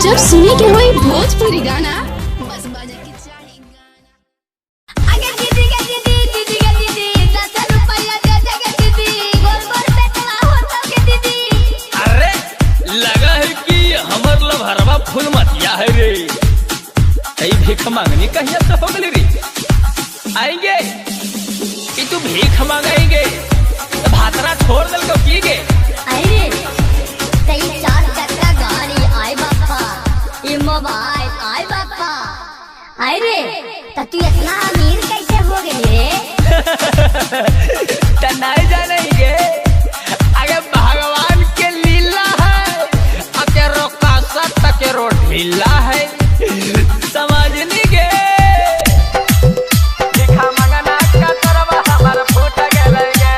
जब सुने के होई भोजपुरी गाना बस बजे के चाही गाना। अगे दीदी के दीदी 10 रुपया दे दे के दीदी गोल गोल पेटवा होता के दीदी। अरे लगा है कि हमर लभरवा फूल मतिया है रे। कई भीख मांगनी कहिया से हो गली रे। आएंगे कि तू भीख मांगेंगे तो भातरा छोड़ दल को की गे। अरे कई 4 चक्का गाड़ी आए बापा, ये मोबाइल आए बापा। अरे तो तू इतना अमीर कैसे हो गई रे? तनाई जानेंगे अगर भगवान के लीला है अके रोका सत के रो ढीला है समझनी के। भिखा मंगना का तरवा हमार फूट गेलै गे।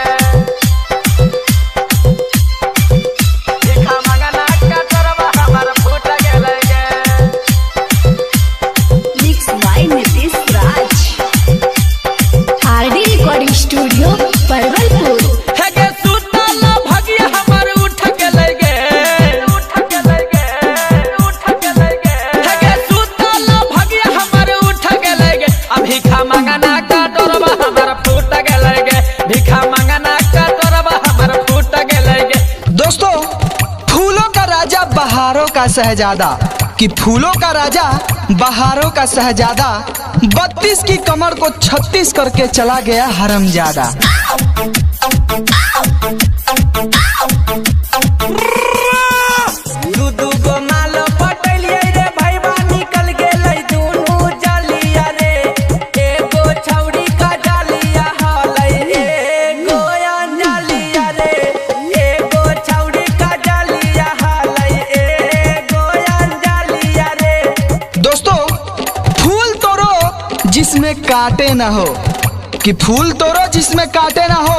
भिखा मंगना का तरवा हमार फूट गेलै गे। Mix by Nitish Raj, RD recording studio Parwalpur. हे गे सुतल भगिया हमार उठ गेलै गे। उठ गेलै गे। उठ गेलै गे। हे गे सुतल भगिया हमार उठ गेलै गे। अब भिखा मंगना का तरवा हमार फूट गेलै गे। भिखा मंगना का तरवा हमार फूट गेलै गे। दोस्तों, फूलों का राजा बहारों का शहजादा, कि फूलों का राजा बहारों का शहजादा 32 की कमर को 36 करके चला गया हरमजादा। दू गो माल पटलिए रे भैया निकल गेलै दुनू जलिया रे। एगो छौरी का जलिया हलै एगो अंजलिया रे। एगो छौरी का जलिया हलै एगो अंजलिया रे। दोस्तों, फूल तोड़ो जिसमें कांटे न हो, कि फूल तोड़ो जिसमें कांटे न हो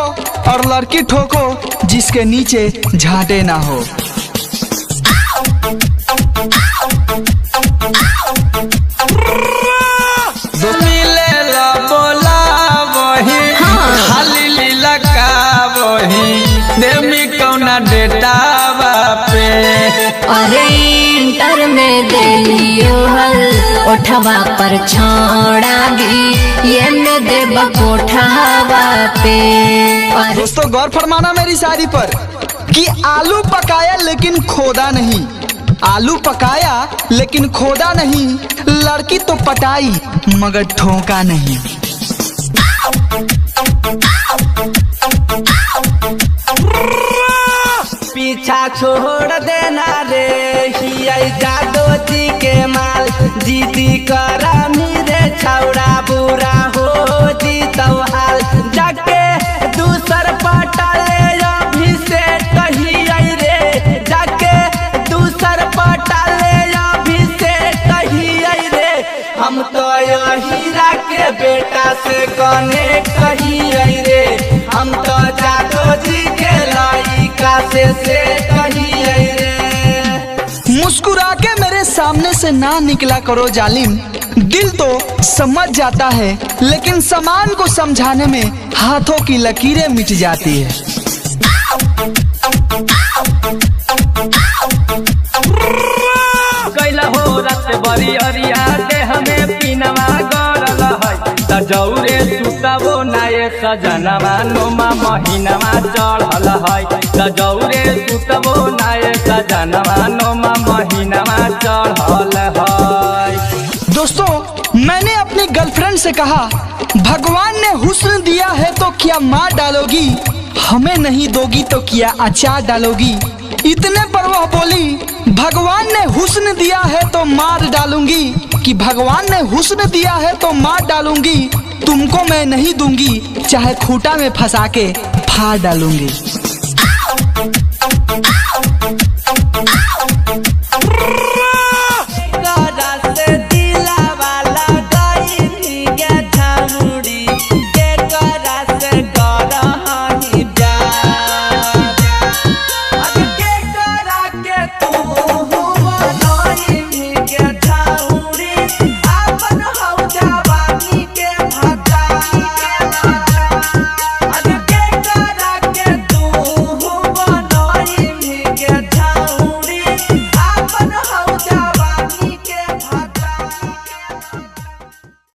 और लड़की ठोको जिसके नीचे झांटे न हो। मिले ला बोला वही खाली लीला का वही देमी कौना डेटावा पे। अरे इंटर में दे लियो हल ओठवा पर छोड़ा गी ये में देब कोठावा पे। दोस्तों, गौर फरमाना मेरी शायरी पर कि आलू पकाया लेकिन खोदा नहीं, आलू पकाया लेकिन खोदा नहीं, लड़की तो पटाई मगर ठोका नहीं। पीछा छोड़ देना रे हिया जादो जी के माल। जीती करा मेरे छौड़ा बुरा हो जीतो हाल। जाके दूसर पटाले अभिषेक कहिए रे। जाके दूसर पटाले अभिषेक कहिए रे। हम तो हीरा के बेटा से कने कहिए रे। हम तो जादो जी के लइका से कहिए रे। मुस्कुरा के मेरे सामने से ना निकला करो जालिम, दिल तो समझ जाता है लेकिन सामान को समझाने में हाथों की लकीरें मिट जाती है। कैला हो रात बड़ी अरिया दे हमें पीनवा गरल है। त जौरे सुतबो नाये सजनवा नोमा महीनवा चढ़ल है। त जौरे सुतबो नाये सजनवा नोमा महीनवा चढ़ल है। दोस्तों, मैंने अपनी गर्लफ्रेंड से कहा भगवान ने हुस्न दिया है तो क्या मार डालोगी, हमें नहीं दोगी तो क्या अचार डालोगी। इतने पर वह बोली भगवान ने हुस्न दिया है तो मार डालूंगी, कि भगवान ने हुस्न दिया है तो मार डालूंगी, तुमको मैं नहीं दूंगी चाहे खूंटा में फंसा के फाड़ डालूंगी।